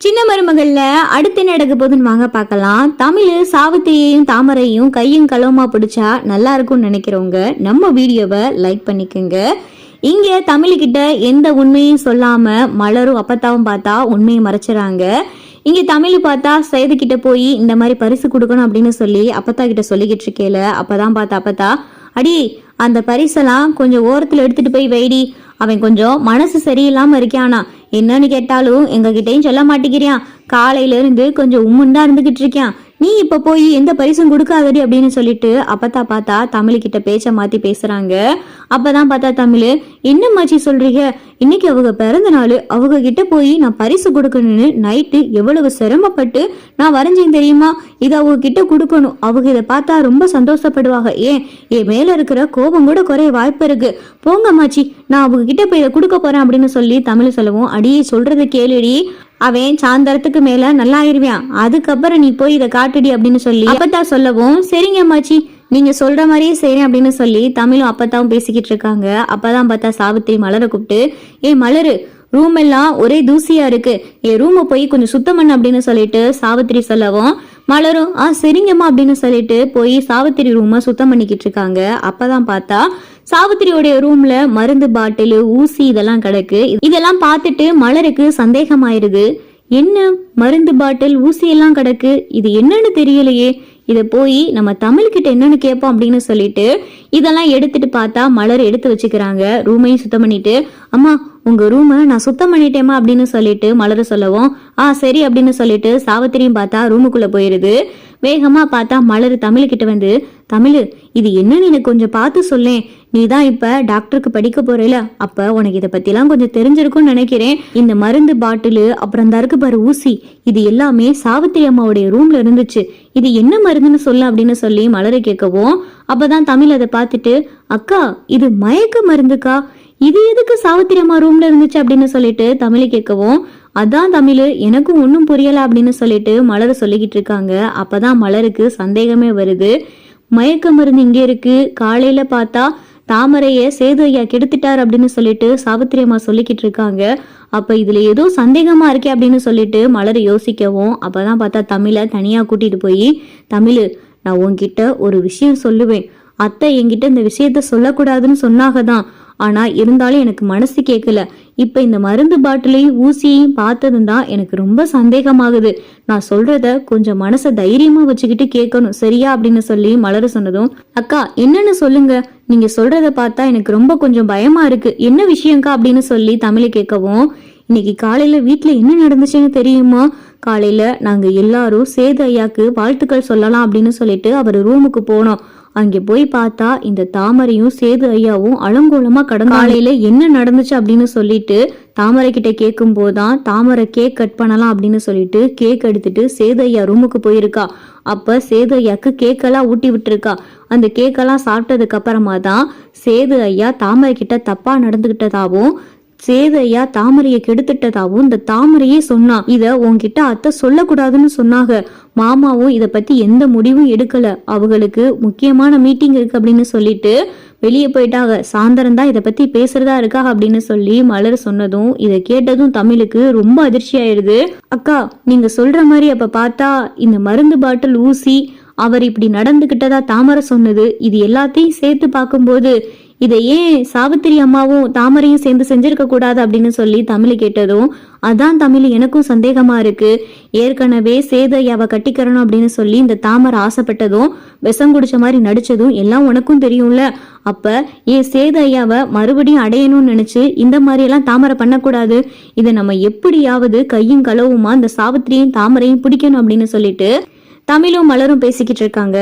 சின்ன மருமகள்ல அடுத்து என்ன நடக்க போகுதுன்னு வாங்க பார்க்கலாம். தமிழ் சாவித்திரியையும் தாமரையும் கையும் களவுமா பிடிச்சா நல்லா இருக்கும்னு நினைக்கிறவங்க நம்ம வீடியோவை லைக் பண்ணிக்கோங்க. இங்க தமிழ்கிட்ட எந்த உண்மையும் சொல்லாம மலரும் அப்பத்தாவும் பார்த்தா உண்மையை மறைச்சிடறாங்க. இங்க தமிழ் பார்த்தா சேதுக்கிட்ட போய் இந்த மாதிரி பரிசு கொடுக்கணும் அப்படின்னு சொல்லி அப்பத்தா கிட்ட சொல்லிக்கிட்டு இருக்கேல. அப்பதான் பார்த்தா அப்பத்தா, அடி அந்த பரிசெல்லாம் கொஞ்சம் ஓரத்துல எடுத்துட்டு போய் வைடி, அவன் கொஞ்சம் மனசு சரியில்லாம இருக்கானா, என்னன்னு கேட்டாலும் எங்க கிட்டையும் சொல்ல மாட்டேங்கிறியான், காலையில இருந்து கொஞ்சம் உம்முண்டா இருந்துகிட்டு இருக்கான், நீ இப்ப போய் எந்த பரிசும் கொடுக்காதடி அப்படின்னு சொல்லிட்டு அப்பத்தா பார்த்தா தமிழ்கிட்ட பேச்ச மாத்தி பேசுறாங்க. அப்பதான் பார்த்தா தமிழ், என்னம்மாச்சி சொல்றீங்க, இன்னைக்கு அவங்க பிறந்த நாள், அவங்க கிட்ட போய் நான் பரிசு கொடுக்கணும்னு நைட்டு எவ்வளவு சிரமப்பட்டு நான் வரைஞ்சேன் தெரியுமா, இதை அவங்க கிட்ட கொடுக்கணும், அவங்க இதை பார்த்தா ரொம்ப சந்தோஷப்படுவாங்க, என் மேல இருக்கிற கோபம் கூட குறைய வாய்ப்பு இருக்கு, போங்கம்மாச்சி நான் அவங்க கிட்ட போய் இதை கொடுக்க போறேன் அப்படின்னு சொல்லி தமிழ் சொல்லவும், அடியே சொல்றது கேளுடி, அவன் சாயந்தரத்துக்கு மேல நல்லா ஆயிருவான், அதுக்கப்புறம் நீ போய் இதை காட்டுடி அப்படின்னு சொல்லி அப்பத்தா சொல்லவும், சரிங்க அம்மாச்சி நீங்க சொல்ற மாதிரியே செய்றேன் அப்படின்னு சொல்லி தமிழும் அப்பத்தாவும் பேசிக்கிட்டு இருக்காங்க. அப்பதான் பார்த்தா சாவித்திரி மலரை கூப்பிட்டு, மலரு ரூம் எல்லாம் ஒரே தூசியா இருக்கு, என் ரூமை போய் கொஞ்சம் சுத்தம் பண்ண அப்படின்னு சொல்லிட்டு சாவித்திரி சொல்லவும், மலரும் சரிங்கம்மா அப்படின்னு சொல்லிட்டு போய் சாவித்திரி ரூமை சுத்தம் பண்ணிக்கிட்டு இருக்காங்க. அப்பதான் பார்த்தா சாவித்திரியோடைய ரூம்ல மருந்து பாட்டில் ஊசி இதெல்லாம் கிடக்கு. இதெல்லாம் பார்த்துட்டு மலருக்கு சந்தேகமாயிருது, என்ன மருந்து பாட்டில் ஊசி எல்லாம் கிடக்கு, இது என்னன்னு தெரியலையே, இதை போய் நம்ம தமிழ்கிட்ட என்னன்னு கேட்போம் அப்படின்னு சொல்லிட்டு இதெல்லாம் எடுத்துட்டு பார்த்தா மலர் எடுத்து வச்சுக்கிறாங்க. ரூமையும் சுத்தம் பண்ணிட்டு, அம்மா உங்க ரூமை நான் சுத்தம் பண்ணிட்டேமா அப்படின்னு சொல்லிட்டு மலர சொல்லவும், சரி அப்படின்னு சொல்லிட்டு சாவித்திரியும் பார்த்தா ரூமுக்குள்ள போயிருது. வேகமா பார்த்தா மலர் தமிழ்கிட்ட வந்து, தமிழ் இது என்னன்னு எனக்கு கொஞ்சம் பார்த்து சொல்லேன், நீ தான் இப்ப டாக்டருக்கு படிக்க போறல, அப்ப உனக்கு இதை பத்தி எல்லாம் கொஞ்சம் தெரிஞ்சிருக்கும்னு நினைக்கிறேன், இந்த மருந்து பாட்டிலு அப்புறம் தருக்கு பாரு ஊசி, இது எல்லாமே சாவித்திரி அம்மாவுடைய ரூம்ல இருந்துச்சு, இது என்ன மருந்துன்னு சொல்ல அப்படின்னு சொல்லி மலரை கேட்கவும், அப்பதான் தமிழ் அதை பார்த்துட்டு, அக்கா இது மயக்க மருந்துக்கா, இது எதுக்கு சாவித்திரி அம்மா ரூம்ல இருந்துச்சு அப்படின்னு சொல்லிட்டு தமிழை கேட்கவும், அதான் தமிழ் எனக்கும் ஒன்னும் புரியல அப்படின்னு சொல்லிட்டு மலரை சொல்லிக்கிட்டு இருக்காங்க. அப்பதான் மலருக்கு சந்தேகமே வருது, மயக்க மருந்து இங்கே இருக்கு, காலையில பார்த்தா தாமரைய சேது ஐயா கெடுத்துட்டார் அப்படின்னு சொல்லிட்டு சாவித்திரி அம்மா சொல்லிக்கிட்டு இருக்காங்க, அப்ப இதுல ஏதோ சந்தேகமா இருக்கே அப்படின்னு சொல்லிட்டு மலரை யோசிக்கவும், அப்பதான் பார்த்தா தமிழை தனியா கூட்டிட்டு போய், தமிழ் நான் உன்கிட்ட ஒரு விஷயம் சொல்லுவேன், அத்தை என்கிட்ட இந்த விஷயத்த சொல்லக்கூடாதுன்னு சொன்னாகதான், ஆனா இருந்தாலும் எனக்கு மனசு கேட்கல, இப்ப இந்த மருந்து பாட்டிலையும் ஊசியையும் பார்த்ததும் தான் எனக்கு ரொம்ப சந்தேகமாகுது, நான் சொல்றத கொஞ்சம் மனசை தைரியமா வச்சுக்கிட்டு கேட்கணும் சரியா அப்படின்னு சொல்லி மலர சொன்னதும், அக்கா என்னன்னு சொல்லுங்க, நீங்க சொல்றத பார்த்தா எனக்கு ரொம்ப கொஞ்சம் பயமா இருக்கு, என்ன விஷயம்க்கா அப்படின்னு சொல்லி தமிழை கேட்கவும், இன்னைக்கு காலையில வீட்டுல என்ன நடந்துச்சுன்னு தெரியுமா, காலையில நாங்க எல்லாரும் சேது ஐயாக்கு வாழ்த்துக்கள் சொல்லலாம் அப்படின்னு சொல்லிட்டு அவர் ரூமுக்கு போனோம், அங்கே போய் பார்த்தா இந்த தாமரையும் சேது ஐயாவும் அலங்கோலமா கடந்த, காலையில என்ன நடந்துச்சு அப்படின்னு சொல்லிட்டு தாமரை கிட்ட கேட்கும் போதுதான் தாமரை கேக் கட் பண்ணலாம் அப்படின்னு சொல்லிட்டு கேக் எடுத்துட்டு சேது ஐயா ரூமுக்கு போயிருக்கா. அப்ப சேது ஐயாக்கு கேக்கெல்லாம் ஊட்டி விட்டுருக்கா. அந்த கேக்கெல்லாம் சாப்பிட்டதுக்கு அப்புறமா தான் சேது ஐயா தாமரை கிட்ட தப்பா நடந்துகிட்டதாவும் சேது ஐயா தாமரையை கெடுத்துட்டதாவும் இந்த தாமரையே சொன்னா, இத உன்கிட்ட அத்தை சொல்லக்கூடாதுன்னு சொன்னாங்க, மாமாவும் இத பத்தி எந்த முடிவும் எடுக்கல, அவங்களுக்கு முக்கியமான மீட்டிங் இருக்கு அப்படின்னு சொல்லிட்டு வெளியே போயிட்டாங்க, சாயந்தரம் தான் இதை பத்தி பேசுறதா இருக்கா அப்படின்னு சொல்லி மலர் சொன்னதும் இதை கேட்டதும் தமிழுக்கு ரொம்ப அதிர்ச்சி ஆயிடுது. அக்கா நீங்க சொல்ற மாதிரி அப்ப பார்த்தா இந்த மருந்து பாட்டில் ஊசி அவர் இப்படி நடந்துகிட்டதா தாமரை சொன்னது, இது எல்லாத்தையும் சேர்த்து பார்க்கும்போது இதை ஏன் சாவித்திரி அம்மாவும் தாமரையும் சேர்ந்து செஞ்சிருக்க கூடாது அப்படின்னு சொல்லி தமிழ் கேட்டதும், அதான் தமிழ் எனக்கும் சந்தேகமா இருக்கு, ஏற்கனவே சேது ஐயாவை கட்டிக்கிறணும் அப்படின்னு சொல்லி இந்த தாமரை ஆசைப்பட்டதும் விஷம் குடிச்ச மாதிரி நடிச்சதும் எல்லாம் உனக்கும் தெரியும்ல, அப்ப ஏன் சேது ஐயாவை மறுபடியும் அடையணும்னு நினைச்சு இந்த மாதிரி எல்லாம் தாமரை பண்ணக்கூடாது, இதை நம்ம எப்படியாவது கையும் களவுமா இந்த சாவித்திரியும் தாமரையும் பிடிக்கணும் அப்படின்னு சொல்லிட்டு தமிழும் மலரும் பேசிக்கிட்டு இருக்காங்க.